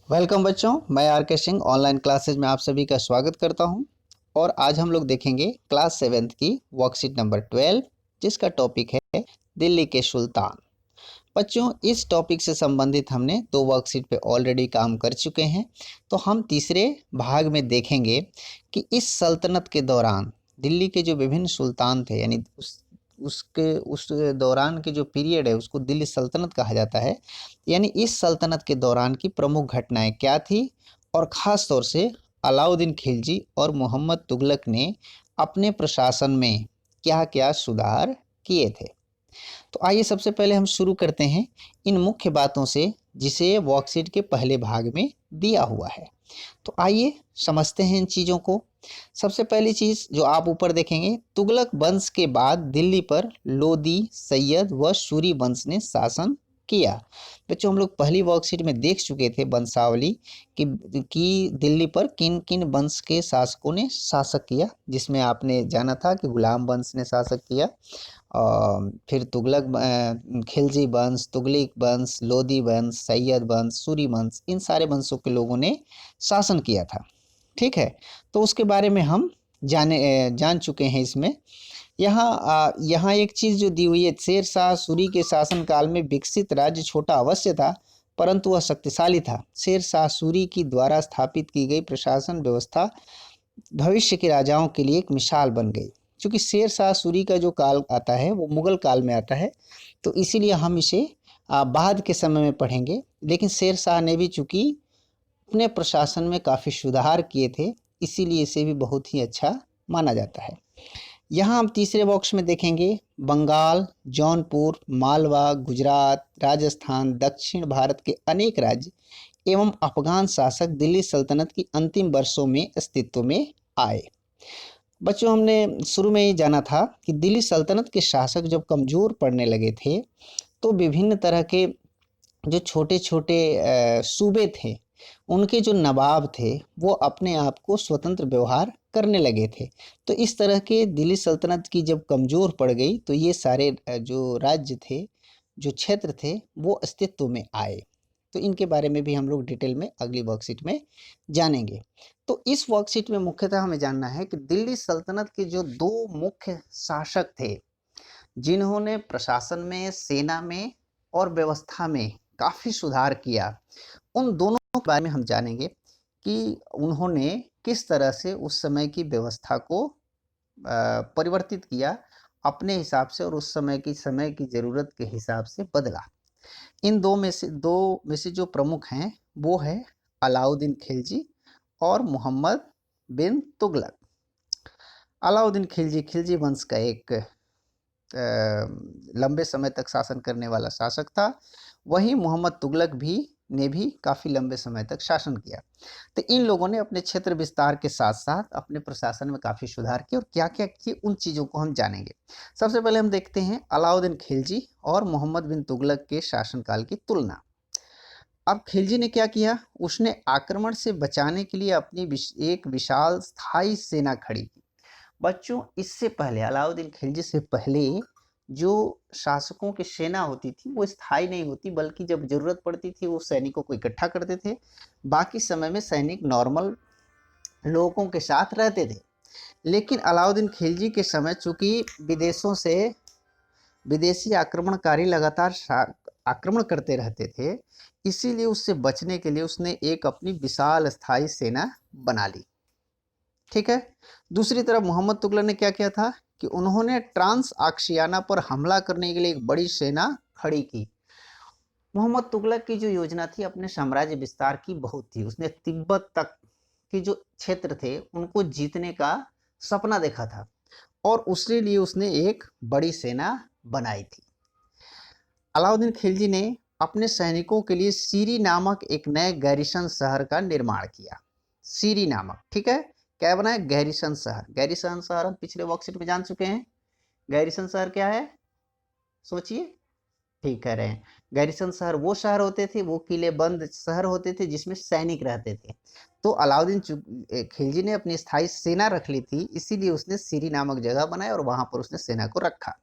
Welcome बच्चों, मैं are के सिंह ऑनलाइन क्लासेज में आप सभी का स्वागत करता हूं। और आज हम लोग देखेंगे क्लास 7th की वर्कशीट नंबर 12, जिसका टॉपिक है दिल्ली के सुल्तान। बच्चों, इस टॉपिक से संबंधित हमने 2 वर्कशीट पे ऑलरेडी काम कर चुके हैं। तो हम तीसरे भाग में देखेंगे कि इस सल्तनत के दौरान दिल्ली के जो विभिन्न सुल्तान थे, यानी उस दौरान के जो पीरियड है उसको दिल्ली सल्तनत कहा जाता है। यानी इस सल्तनत के दौरान की प्रमुख घटनाएं क्या थी और ख़ास तौर से अलाउद्दीन खिलजी और मोहम्मद तुगलक ने अपने प्रशासन में क्या क्या सुधार किए थे। तो आइए सबसे पहले हम शुरू करते हैं इन मुख्य बातों से जिसे वर्कशीट के पहले भाग में दिया हुआ है। तो आइए समझते हैं इन चीज़ों को। सबसे पहली चीज़ जो आप ऊपर देखेंगे, तुगलक वंश के बाद दिल्ली पर लोदी, सैयद व सूरी वंश ने शासन किया। बच्चों, हम लोग पहली वर्कशीट में देख चुके थे वंशावली कि दिल्ली पर किन किन वंश के शासकों ने शासक किया, जिसमें आपने जाना था कि गुलाम वंश ने शासक किया, फिर खिलजी वंश, तुगलक वंश, लोदी वंश, सैयद वंश, सूरी वंश, इन सारे वंशों के लोगों ने शासन किया था। ठीक है, तो उसके बारे में हम जान चुके हैं। इसमें यहाँ एक चीज़ जो दी हुई है, शेर शाह सूरी के शासनकाल में विकसित राज्य छोटा अवश्य था, परंतु वह शक्तिशाली था। शेर शाह सूरी की द्वारा स्थापित की गई प्रशासन व्यवस्था भविष्य के राजाओं के लिए एक मिसाल बन गई। क्योंकि शेर शाह सूरी का जो काल आता है वो मुगल काल में आता है, तो इसीलिए हम इसे बाद के समय में पढ़ेंगे। लेकिन शेर शाह ने भी चूँकि अपने प्रशासन में काफ़ी सुधार किए थे, इसीलिए इसे भी बहुत ही अच्छा माना जाता है। यहाँ हम तीसरे बॉक्स में देखेंगे बंगाल, जौनपुर, मालवा, गुजरात, राजस्थान, दक्षिण भारत के अनेक राज्य एवं अफगान शासक दिल्ली सल्तनत की अंतिम वर्षों में अस्तित्व में आए। बच्चों, हमने शुरू में ही जाना था कि दिल्ली सल्तनत के शासक जब कमज़ोर पड़ने लगे थे, तो विभिन्न तरह के जो छोटे छोटे सूबे थे, उनके जो नवाब थे वो अपने आप को स्वतंत्र व्यवहार करने लगे थे। तो इस तरह के दिल्ली सल्तनत की जब कमज़ोर पड़ गई, तो ये सारे जो राज्य थे, जो क्षेत्र थे, वो अस्तित्व में आए। तो इनके बारे में भी हम लोग डिटेल में अगली वर्कशीट में जानेंगे। तो इस वर्कशीट में मुख्यतः हमें जानना है कि दिल्ली सल्तनत के जो 2 मुख्य शासक थे, जिन्होंने प्रशासन में, सेना में और व्यवस्था में काफ़ी सुधार किया, उन दोनों के बारे में हम जानेंगे कि उन्होंने किस तरह से उस समय की व्यवस्था को परिवर्तित किया अपने हिसाब से और उस समय की ज़रूरत के हिसाब से बदला। इन दो में से जो प्रमुख हैं वो है अलाउद्दीन खिलजी और मोहम्मद बिन तुगलक। अलाउद्दीन खिलजी खिलजी वंश का एक लंबे समय तक शासन करने वाला शासक था। वहीं मोहम्मद तुगलक ने भी काफ़ी लंबे समय तक शासन किया। तो इन लोगों ने अपने क्षेत्र विस्तार के साथ साथ अपने प्रशासन में काफ़ी सुधार किए, और क्या क्या किए उन चीज़ों को हम जानेंगे। सबसे पहले हम देखते हैं अलाउद्दीन खिलजी और मोहम्मद बिन तुगलक के शासनकाल की तुलना। अब खिलजी ने क्या किया, उसने आक्रमण से बचाने के लिए अपनी एक विशाल स्थायी सेना खड़ी की। बच्चों, इससे पहले अलाउद्दीन खिलजी से पहले जो शासकों की सेना होती थी वो स्थायी नहीं होती, बल्कि जब जरूरत पड़ती थी वो सैनिकों को इकट्ठा करते थे। बाकी समय में सैनिक नॉर्मल लोगों के साथ रहते थे। लेकिन अलाउद्दीन खिलजी के समय चूंकि विदेशों से विदेशी आक्रमणकारी लगातार आक्रमण करते रहते थे, इसीलिए उससे बचने के लिए उसने एक अपनी विशाल स्थायी सेना बना ली। ठीक है। दूसरी तरफ मोहम्मद तुगलक ने क्या किया था कि उन्होंने ट्रांस आक्शियाना पर हमला करने के लिए एक बड़ी सेना खड़ी की। मोहम्मद तुगलक की जो योजना थी अपने साम्राज्य विस्तार की बहुत थी। उसने तिब्बत तक के जो क्षेत्र थे उनको जीतने का सपना देखा था, और उसके लिए उसने एक बड़ी सेना बनाई थी। अलाउद्दीन खिलजी ने अपने सैनिकों के लिए सीरी नामक एक नए गैरिसन शहर का निर्माण किया। सीरी नामक, ठीक है, क्या बनाया, गैरिसन शहर। गैरिसन शहर हम पिछले वर्कशीट में जान चुके हैं। गैरिसन शहर क्या है, सोचिए। ठीक कह रहे हैं, गैरिसन शहर वो शहर होते थे, वो किले बंद शहर होते थे जिसमें सैनिक रहते थे। तो अलाउद्दीन खिलजी ने अपनी स्थायी सेना रख ली थी, इसीलिए उसने सीरी नामक जगह बनाई और वहां पर उसने सेना को रखा।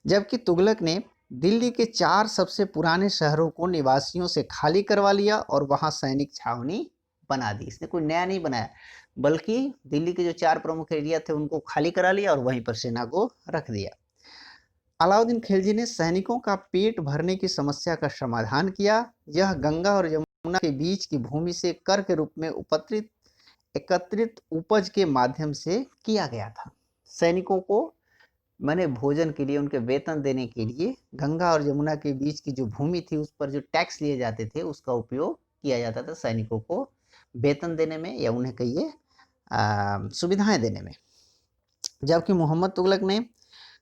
जबकि तुगलक ने दिल्ली के 4 सबसे पुराने शहरों को निवासियों से खाली करवा लिया और वहां सैनिक छावनी बना दी। इसने कोई नया नहीं बनाया, बल्कि दिल्ली के जो 4 प्रमुख एरिया थे उनको खाली करा लिया और वहीं पर सेना को रख दिया। अलाउद्दीन खिलजी ने सैनिकों का पेट भरने की समस्या का समाधान किया। यह गंगा और यमुना के बीच की भूमि से कर के रूप में एकत्रित उपज के माध्यम से किया गया था। सैनिकों को मैंने भोजन के लिए, उनके वेतन देने के लिए गंगा और यमुना के बीच की जो भूमि थी उस पर जो टैक्स लिए जाते थे उसका उपयोग किया जाता था सैनिकों को वेतन देने में या उन्हें कहिए सुविधाएं देने में। जबकि मोहम्मद तुगलक ने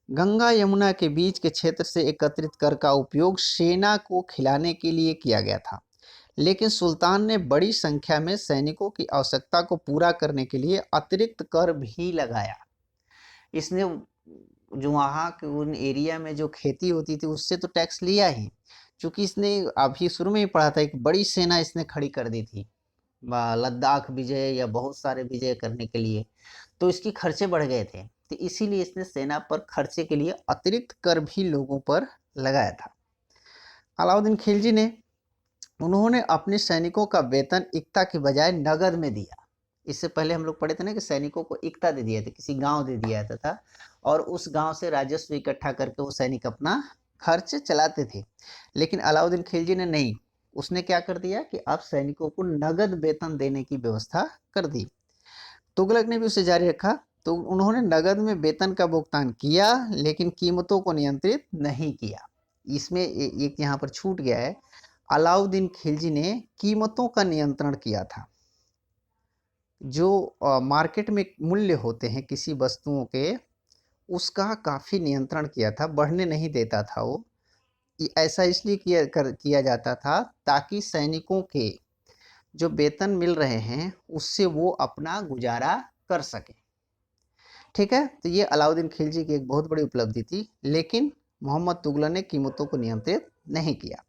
गंगा यमुना के बीच के क्षेत्र से एकत्रित कर का उपयोग सेना को खिलाने के लिए किया गया था। लेकिन सुल्तान ने बड़ी संख्या में सैनिकों की आवश्यकता को पूरा करने के लिए अतिरिक्त कर भी लगाया। इसने जो वहाँ के उन एरिया में जो खेती होती थी उससे तो टैक्स लिया ही, क्योंकि इसने अभी शुरू में ही पढ़ा था, एक बड़ी सेना इसने खड़ी कर दी थी लद्दाख विजय या बहुत सारे विजय करने के लिए, तो इसके खर्चे बढ़ गए थे, तो इसीलिए इसने सेना पर खर्चे के लिए अतिरिक्त कर भी लोगों पर लगाया था। अलाउद्दीन खिलजी ने उन्होंने अपने सैनिकों का वेतन इक्ता के बजाय नगद में दिया। इससे पहले हम लोग पढ़े थे ना कि सैनिकों को इक्ता दे दिया था, किसी गांव दे दिया जाता था और उस गांव से राजस्व इकट्ठा करके वो सैनिक अपना खर्च चलाते थे। लेकिन अलाउद्दीन खिलजी ने नहीं, उसने क्या कर दिया कि अब सैनिकों को नगद वेतन देने की व्यवस्था कर दी। तुगलक ने भी उसे जारी रखा, तो उन्होंने नगद में वेतन का भुगतान किया लेकिन कीमतों को नियंत्रित नहीं किया। इसमें एक यहाँ पर छूट गया है, अलाउद्दीन खिलजी ने कीमतों का नियंत्रण किया था। जो मार्केट में मूल्य होते हैं किसी वस्तुओं के, उसका काफ़ी नियंत्रण किया था, बढ़ने नहीं देता था वो। ऐसा इसलिए किया जाता था ताकि सैनिकों के जो वेतन मिल रहे हैं उससे वो अपना गुजारा कर सके। ठीक है, तो ये अलाउद्दीन खिलजी की एक बहुत बड़ी उपलब्धि थी, लेकिन मोहम्मद तुगलक ने कीमतों को नियंत्रित नहीं किया।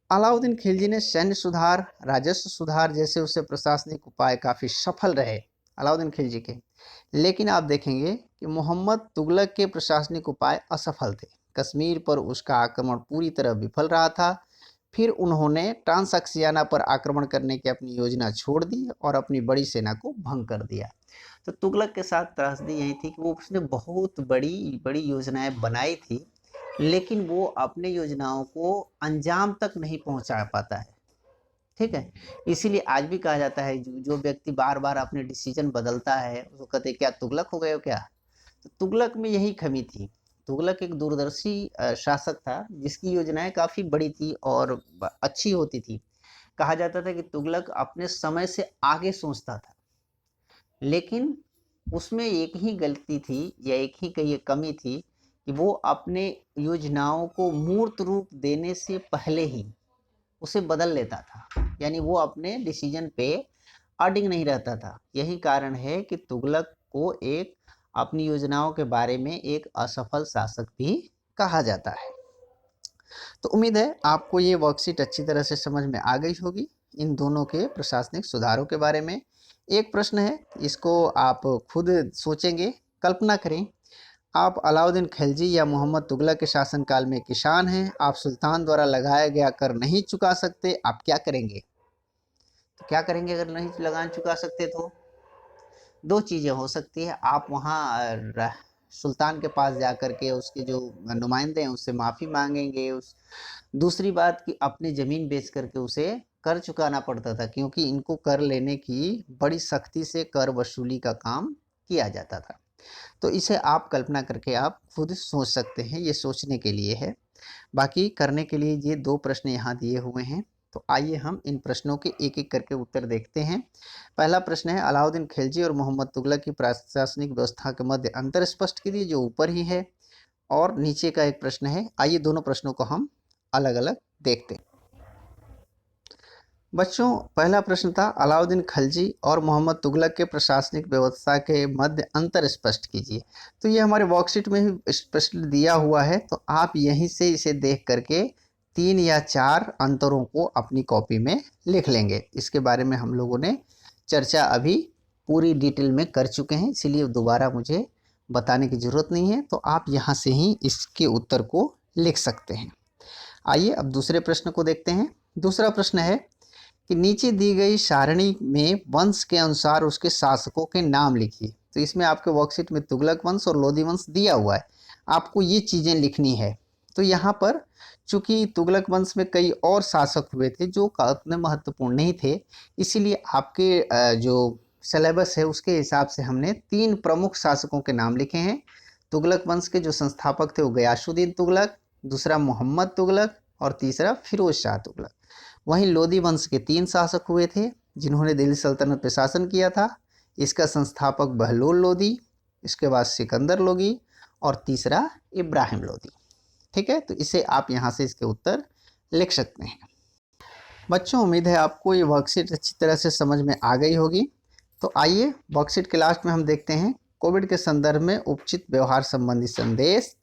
अलाउद्दीन खिलजी ने सैन्य सुधार, राजस्व सुधार जैसे उससे प्रशासनिक उपाय काफ़ी सफल रहे अलाउद्दीन खिलजी के, लेकिन आप देखेंगे कि मोहम्मद तुगलक के प्रशासनिक उपाय असफल थे। कश्मीर पर उसका आक्रमण पूरी तरह विफल रहा था। फिर उन्होंने ट्रांसक्सियाना पर आक्रमण करने की अपनी योजना छोड़ दी और अपनी बड़ी सेना को भंग कर दिया। तो तुगलक के साथ त्रासदी यही थी कि वो उसने बहुत बड़ी बड़ी योजनाएं बनाई थी, लेकिन वो अपने योजनाओं को अंजाम तक नहीं पहुंचा पाता है। ठीक है, इसीलिए आज भी कहा जाता है जो व्यक्ति बार बार अपने डिसीजन बदलता है उसको कहते हैं क्या तुगलक हो गए हो क्या। तो तुगलक में यही कमी थी। तुगलक एक दूरदर्शी शासक था जिसकी योजनाएं काफ़ी बड़ी थी और अच्छी होती थी। कहा जाता था कि तुगलक अपने समय से आगे सोचता था, लेकिन उसमें एक ही गलती थी या एक ही कहीं कमी थी कि वो अपने योजनाओं को मूर्त रूप देने से पहले ही उसे बदल लेता था, यानी वो अपने डिसीजन पे अडिग नहीं रहता था। यही कारण है कि तुगलक को एक अपनी योजनाओं के बारे में एक असफल शासक भी कहा जाता है। तो उम्मीद है आपको ये वर्कशीट अच्छी तरह से समझ में आ गई होगी इन दोनों के प्रशासनिक सुधारों के बारे में। एक प्रश्न है, इसको आप खुद सोचेंगे, कल्पना करें आप अलाउद्दीन खिलजी या मोहम्मद तुगलक के शासनकाल में किसान हैं, आप सुल्तान द्वारा लगाया गया कर नहीं चुका सकते, आप क्या करेंगे? तो क्या करेंगे अगर नहीं लगा चुका सकते? तो दो चीज़ें हो सकती है, आप वहाँ सुल्तान के पास जा कर के उसके जो नुमाइंदे हैं उससे माफ़ी मांगेंगे। दूसरी बात कि अपनी ज़मीन बेच करके उसे कर चुकाना पड़ता था, क्योंकि इनको कर लेने की बड़ी सख्ती से कर वसूली का काम किया जाता था। तो इसे आप कल्पना करके आप खुद सोच सकते हैं, ये सोचने के लिए है। बाकी करने के लिए ये दो प्रश्न यहाँ दिए हुए हैं, तो आइए हम इन प्रश्नों के एक एक करके उत्तर देखते हैं। पहला प्रश्न है, अलाउद्दीन खिलजी और मोहम्मद तुगलक की प्रशासनिक व्यवस्था के मध्य अंतर स्पष्ट कीजिए, जो ऊपर ही है। और नीचे का एक प्रश्न है, आइए दोनों प्रश्नों को हम अलग अलग देखते हैं। बच्चों, पहला प्रश्न था अलाउद्दीन खिलजी और मोहम्मद तुगलक के प्रशासनिक व्यवस्था के मध्य अंतर स्पष्ट कीजिए। तो ये हमारे वर्कशीट में ही स्पष्ट दिया हुआ है, तो आप यहीं से इसे देख करके 3 या 4 अंतरों को अपनी कॉपी में लिख लेंगे। इसके बारे में हम लोगों ने चर्चा अभी पूरी डिटेल में कर चुके हैं, इसीलिए दोबारा मुझे बताने की ज़रूरत नहीं है। तो आप यहाँ से ही इसके उत्तर को लिख सकते हैं। आइए अब दूसरे प्रश्न को देखते हैं। दूसरा प्रश्न है कि नीचे दी गई सारणी में वंश के अनुसार उसके शासकों के नाम लिखिए। तो इसमें आपके वर्कशीट में तुगलक वंश और लोधी वंश दिया हुआ है, आपको ये चीज़ें लिखनी है। तो यहाँ पर चूंकि तुगलक वंश में कई और शासक हुए थे जो उतने महत्वपूर्ण नहीं थे, इसीलिए आपके जो सिलेबस है उसके हिसाब से हमने 3 प्रमुख शासकों के नाम लिखे हैं। तुगलक वंश के जो संस्थापक थे वो गयासुद्दीन तुगलक, दूसरा मोहम्मद तुगलक और तीसरा फिरोज शाह तुगलक। वहीं लोधी वंश के 3 शासक हुए थे जिन्होंने दिल्ली सल्तनत पर शासन किया था। इसका संस्थापक बहलोल लोधी, इसके बाद सिकंदर लोधी और तीसरा इब्राहिम लोधी। ठीक है, तो इसे आप यहाँ से इसके उत्तर लिख सकते हैं। बच्चों, उम्मीद है आपको ये वर्कशीट अच्छी तरह से समझ में आ गई होगी। तो आइए वर्कशीट के लास्ट में हम देखते हैं कोविड के संदर्भ में उपचित व्यवहार संबंधी संदेश।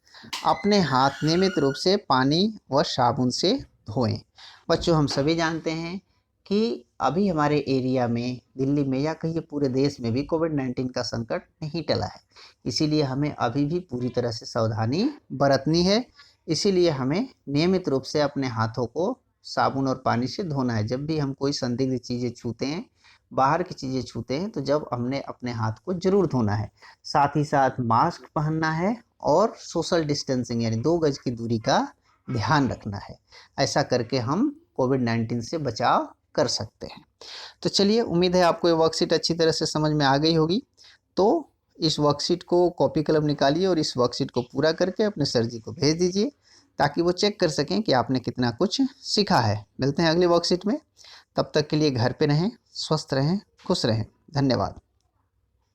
अपने हाथ नियमित रूप से पानी व साबुन से धोएं। बच्चों, हम सभी जानते हैं कि अभी हमारे एरिया में, दिल्ली में या कहीं पूरे देश में भी कोविड-19 का संकट नहीं टला है। इसीलिए हमें अभी भी पूरी तरह से सावधानी बरतनी है। इसीलिए हमें नियमित रूप से अपने हाथों को साबुन और पानी से धोना है। जब भी हम कोई संदिग्ध चीज़ें छूते हैं, बाहर की चीज़ें छूते हैं, तो जब हमने अपने हाथ को जरूर धोना है। साथ ही साथ मास्क पहनना है और सोशल डिस्टेंसिंग यानी 2 गज की दूरी का ध्यान रखना है। ऐसा करके हम कोविड-19 से बचाव कर सकते हैं। तो चलिए, उम्मीद है आपको ये वर्कशीट अच्छी तरह से समझ में आ गई होगी। तो इस वर्कशीट को कॉपी कलम निकालिए और इस वर्कशीट को पूरा करके अपने सर जी को भेज दीजिए ताकि वो चेक कर सकें कि आपने कितना कुछ सीखा है। मिलते हैं अगली वर्कशीट में, तब तक के लिए घर पे रहें, स्वस्थ रहें, खुश रहें। धन्यवाद।